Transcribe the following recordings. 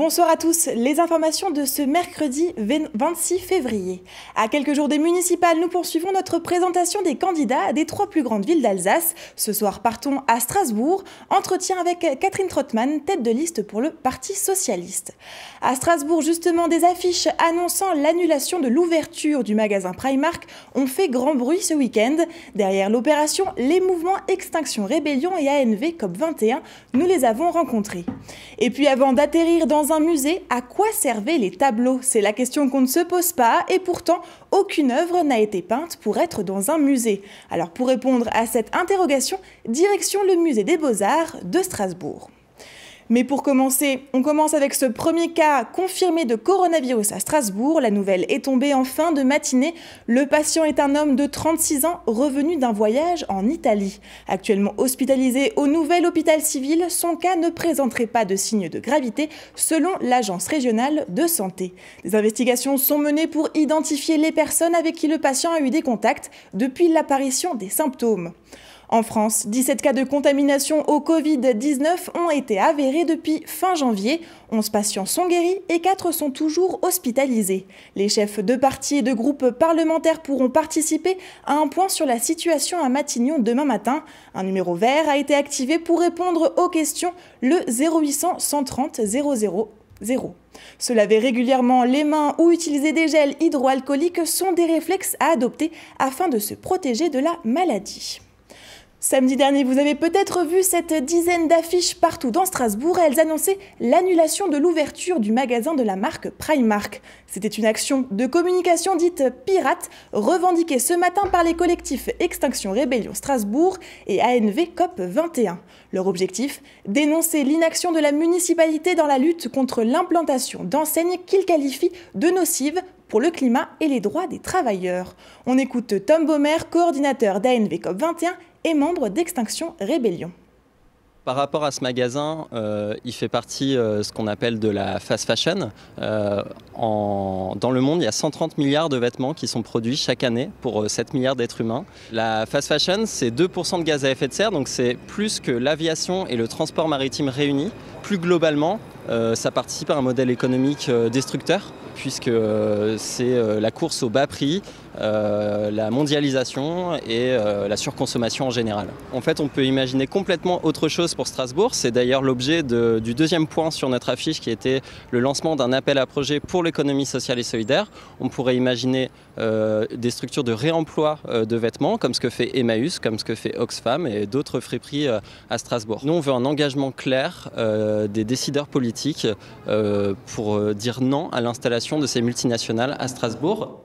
Bonsoir à tous, les informations de ce mercredi 26 février. À quelques jours des municipales, nous poursuivons notre présentation des candidats des 3 plus grandes villes d'Alsace. Ce soir, partons à Strasbourg, entretien avec Catherine Trottmann, tête de liste pour le Parti socialiste. À Strasbourg, justement, des affiches annonçant l'annulation de l'ouverture du magasin Primark ont fait grand bruit ce week-end. Derrière l'opération, les mouvements Extinction Rébellion et ANV COP21, nous les avons rencontrés. Et puis avant d'atterrir dans un musée, à quoi servaient les tableaux? C'est la question qu'on ne se pose pas et pourtant, aucune œuvre n'a été peinte pour être dans un musée. Alors pour répondre à cette interrogation, direction le musée des Beaux-Arts de Strasbourg. Mais pour commencer, on commence avec ce premier cas confirmé de coronavirus à Strasbourg. La nouvelle est tombée en fin de matinée. Le patient est un homme de 36 ans revenu d'un voyage en Italie. Actuellement hospitalisé au nouvel hôpital civil, son cas ne présenterait pas de signes de gravité selon l'agence régionale de santé. Des investigations sont menées pour identifier les personnes avec qui le patient a eu des contacts depuis l'apparition des symptômes. En France, 17 cas de contamination au Covid-19 ont été avérés depuis fin janvier. 11 patients sont guéris et 4 sont toujours hospitalisés. Les chefs de partis et de groupes parlementaires pourront participer à un point sur la situation à Matignon demain matin. Un numéro vert a été activé pour répondre aux questions, le 0800 130 000. Se laver régulièrement les mains ou utiliser des gels hydroalcooliques sont des réflexes à adopter afin de se protéger de la maladie. Samedi dernier, vous avez peut-être vu cette dizaine d'affiches partout dans Strasbourg. Elles annonçaient l'annulation de l'ouverture du magasin de la marque Primark. C'était une action de communication dite pirate, revendiquée ce matin par les collectifs Extinction Rébellion Strasbourg et ANV COP21. Leur objectif, dénoncer l'inaction de la municipalité dans la lutte contre l'implantation d'enseignes qu'ils qualifient de nocives pour le climat et les droits des travailleurs. On écoute Tom Baumer, coordinateur d'ANV COP21 et membre d'Extinction Rébellion. Par rapport à ce magasin, il fait partie ce qu'on appelle de la fast fashion. Dans le monde, il y a 130 milliards de vêtements qui sont produits chaque année pour 7 milliards d'êtres humains. La fast fashion, c'est 2% de gaz à effet de serre, donc c'est plus que l'aviation et le transport maritime réunis. Plus globalement, ça participe à un modèle économique destructeur, puisque c'est la course au bas prix, la mondialisation et la surconsommation en général. En fait, on peut imaginer complètement autre chose pour Strasbourg. C'est d'ailleurs l'objet du deuxième point sur notre affiche qui était le lancement d'un appel à projet pour l'économie sociale et solidaire. On pourrait imaginer des structures de réemploi de vêtements, comme ce que fait Emmaüs, comme ce que fait Oxfam et d'autres friperies à Strasbourg. Nous, on veut un engagement clair des décideurs politiques pour dire non à l'installation de ces multinationales à Strasbourg.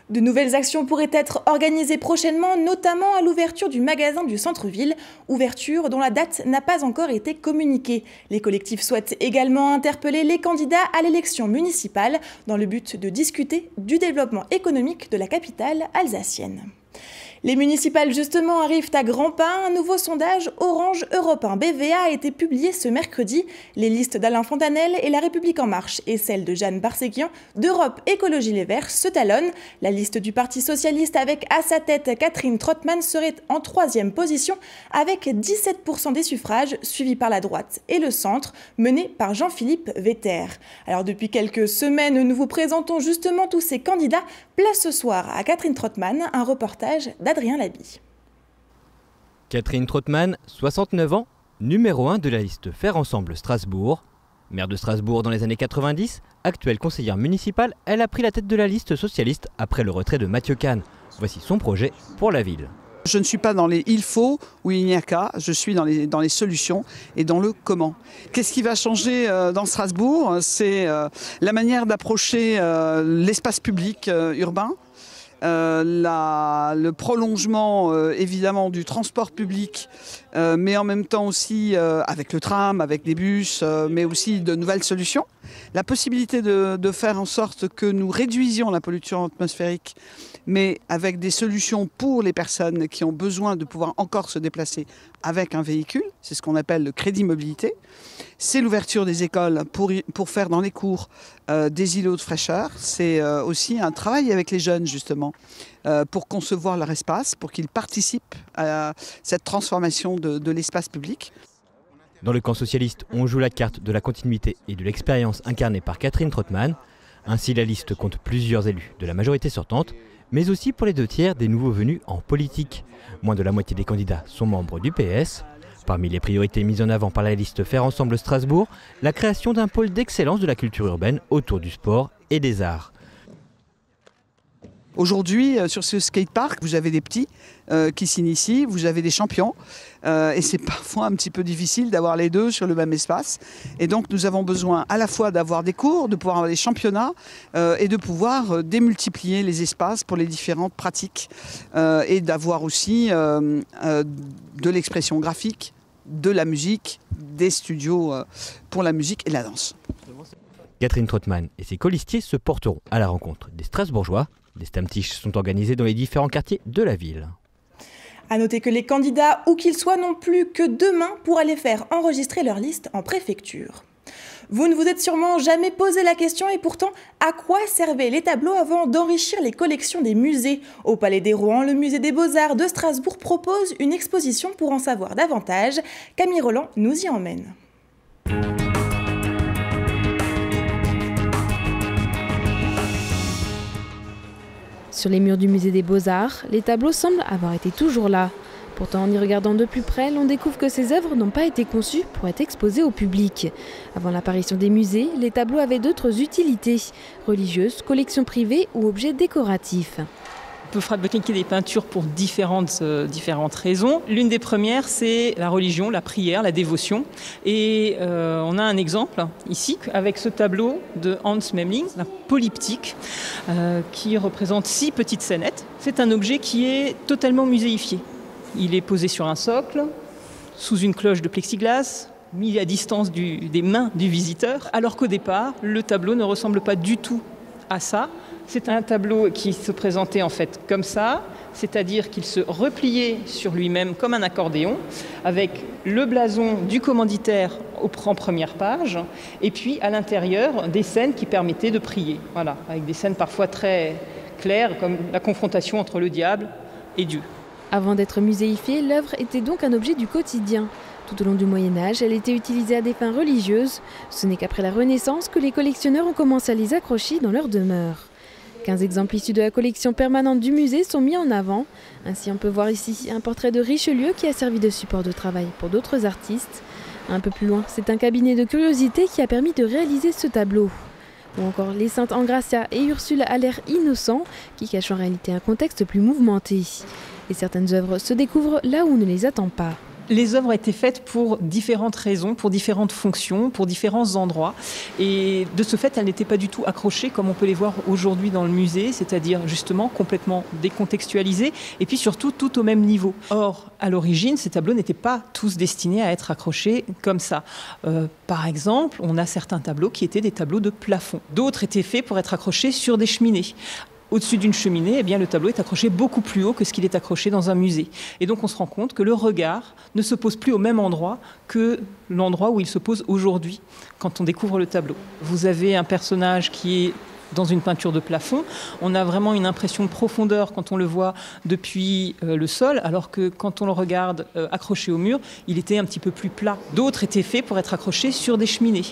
De nouvelles actions pourraient être organisées prochainement, notamment à l'ouverture du magasin du centre-ville, ouverture dont la date n'a pas encore été communiquée. Les collectifs souhaitent également interpeller les candidats à l'élection municipale dans le but de discuter du développement économique de la capitale alsacienne. Les municipales, justement, arrivent à grands pas. Un nouveau sondage Orange Europe 1 BVA a été publié ce mercredi. Les listes d'Alain Fontanelle et La République En Marche et celle de Jeanne Barséguian d'Europe Écologie Les Verts se talonnent. La liste du Parti socialiste avec à sa tête Catherine Trottmann serait en 3e position avec 17% des suffrages, suivi par la droite et le centre, mené par Jean-Philippe Vetter. Alors depuis quelques semaines, nous vous présentons justement tous ces candidats. Place ce soir à Catherine Trottmann, un reportage d'Adrien Labi. Catherine Trottmann, 69 ans, numéro 1 de la liste Faire Ensemble Strasbourg. Maire de Strasbourg dans les années 90, actuelle conseillère municipale, elle a pris la tête de la liste socialiste après le retrait de Mathieu Kahn. Voici son projet pour la ville. Je ne suis pas dans les il faut ou il n'y a qu'à, je suis dans les solutions et dans le comment. Qu'est-ce qui va changer dans Strasbourg? C'est la manière d'approcher l'espace public urbain. Le prolongement évidemment du transport public, mais en même temps aussi avec le tram, avec des bus, mais aussi de nouvelles solutions. La possibilité de faire en sorte que nous réduisions la pollution atmosphérique, mais avec des solutions pour les personnes qui ont besoin de pouvoir encore se déplacer avec un véhicule. C'est ce qu'on appelle le crédit mobilité. C'est l'ouverture des écoles pour faire dans les cours des îlots de fraîcheur. C'est aussi un travail avec les jeunes justement pour concevoir leur espace, pour qu'ils participent à cette transformation de l'espace public. Dans le camp socialiste, on joue la carte de la continuité et de l'expérience incarnée par Catherine Trottmann. Ainsi, la liste compte plusieurs élus de la majorité sortante, mais aussi pour les 2/3 des nouveaux venus en politique. Moins de la moitié des candidats sont membres du PS. Parmi les priorités mises en avant par la liste Faire Ensemble Strasbourg, la création d'un pôle d'excellence de la culture urbaine autour du sport et des arts. Aujourd'hui, sur ce skatepark, vous avez des petits qui s'initient, vous avez des champions et c'est parfois un petit peu difficile d'avoir les deux sur le même espace. Et donc nous avons besoin à la fois d'avoir des cours, de pouvoir avoir des championnats et de pouvoir démultiplier les espaces pour les différentes pratiques et d'avoir aussi de l'expression graphique, de la musique, des studios pour la musique et la danse. Catherine Trottmann et ses colistiers se porteront à la rencontre des Strasbourgeois. Des Stammtisch sont organisés dans les différents quartiers de la ville. A noter que les candidats, où qu'ils soient, n'ont plus que 2 mains pour aller faire enregistrer leur liste en préfecture. Vous ne vous êtes sûrement jamais posé la question et pourtant, à quoi servaient les tableaux avant d'enrichir les collections des musées? Au Palais des Rouen, le musée des Beaux-Arts de Strasbourg propose une exposition pour en savoir davantage. Camille Roland nous y emmène. Sur les murs du musée des Beaux-Arts, les tableaux semblent avoir été toujours là. Pourtant, en y regardant de plus près, l'on découvre que ces œuvres n'ont pas été conçues pour être exposées au public. Avant l'apparition des musées, les tableaux avaient d'autres utilités, religieuses, collections privées ou objets décoratifs. On peut fabriquer des peintures pour différentes raisons. L'une des premières, c'est la religion, la prière, la dévotion. Et on a un exemple ici avec ce tableau de Hans Memling, un polyptyque, qui représente 6 petites scénettes. C'est un objet qui est totalement muséifié. Il est posé sur un socle, sous une cloche de plexiglas, mis à distance des mains du visiteur, alors qu'au départ, le tableau ne ressemble pas du tout à ça. C'est un tableau qui se présentait en fait comme ça, c'est-à-dire qu'il se repliait sur lui-même comme un accordéon, avec le blason du commanditaire en première page, et puis à l'intérieur des scènes qui permettaient de prier. Voilà, avec des scènes parfois très claires, comme la confrontation entre le diable et Dieu. Avant d'être muséifiée, l'œuvre était donc un objet du quotidien. Tout au long du Moyen-Âge, elle était utilisée à des fins religieuses. Ce n'est qu'après la Renaissance que les collectionneurs ont commencé à les accrocher dans leur demeure. 15 exemples issus de la collection permanente du musée sont mis en avant. Ainsi, on peut voir ici un portrait de Richelieu qui a servi de support de travail pour d'autres artistes. Un peu plus loin, c'est un cabinet de curiosité qui a permis de réaliser ce tableau. Ou encore les saintes Engracia et Ursule à l'air innocent, qui cachent en réalité un contexte plus mouvementé. Et certaines œuvres se découvrent là où on ne les attend pas. Les œuvres étaient faites pour différentes raisons, pour différentes fonctions, pour différents endroits. Et de ce fait, elles n'étaient pas du tout accrochées comme on peut les voir aujourd'hui dans le musée, c'est-à-dire justement complètement décontextualisées et puis surtout tout au même niveau. Or, à l'origine, ces tableaux n'étaient pas tous destinés à être accrochés comme ça. Par exemple, on a certains tableaux qui étaient des tableaux de plafond. D'autres étaient faits pour être accrochés sur des cheminées. Au-dessus d'une cheminée, eh bien, le tableau est accroché beaucoup plus haut que ce qu'il est accroché dans un musée. Et donc on se rend compte que le regard ne se pose plus au même endroit que l'endroit où il se pose aujourd'hui, quand on découvre le tableau. Vous avez un personnage qui est dans une peinture de plafond. On a vraiment une impression de profondeur quand on le voit depuis le sol, alors que quand on le regarde accroché au mur, il était un petit peu plus plat. D'autres étaient faits pour être accrochés sur des cheminées.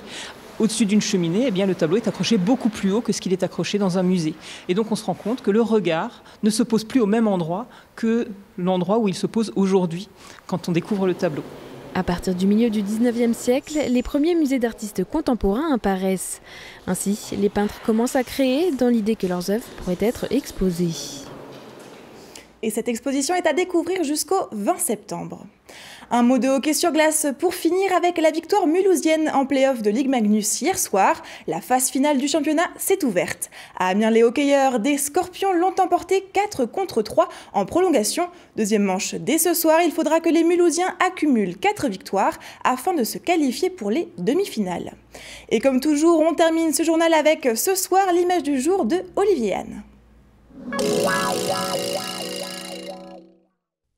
Au-dessus d'une cheminée, eh bien, le tableau est accroché beaucoup plus haut que ce qu'il est accroché dans un musée. Et donc on se rend compte que le regard ne se pose plus au même endroit que l'endroit où il se pose aujourd'hui, quand on découvre le tableau. À partir du milieu du 19e siècle, les premiers musées d'artistes contemporains apparaissent. Ainsi, les peintres commencent à créer dans l'idée que leurs œuvres pourraient être exposées. Et cette exposition est à découvrir jusqu'au 20 septembre. Un mot de hockey sur glace pour finir avec la victoire mulhousienne en play-off de Ligue Magnus hier soir. La phase finale du championnat s'est ouverte. À Amiens, les hockeyeurs des Scorpions l'ont emporté 4-3 en prolongation. Deuxième manche dès ce soir, il faudra que les Mulhousiens accumulent 4 victoires afin de se qualifier pour les demi-finales. Et comme toujours, on termine ce journal avec ce soir l'image du jour de Olivier Anne.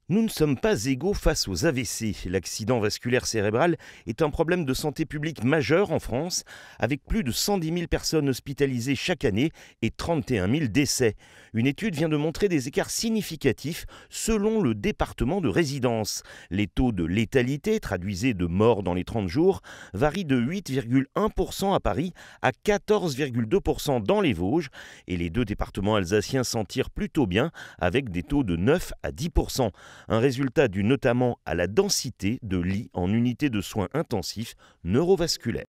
Nous ne sommes pas égaux face aux AVC. L'accident vasculaire cérébral est un problème de santé publique majeur en France, avec plus de 110 000 personnes hospitalisées chaque année et 31 000 décès. Une étude vient de montrer des écarts significatifs selon le département de résidence. Les taux de létalité, traduisés de morts dans les 30 jours, varient de 8,1% à Paris à 14,2% dans les Vosges. Et les deux départements alsaciens s'en tirent plutôt bien, avec des taux de 9 à 10%. Un résultat dû notamment à la densité de lits en unité de soins intensifs neurovasculaires.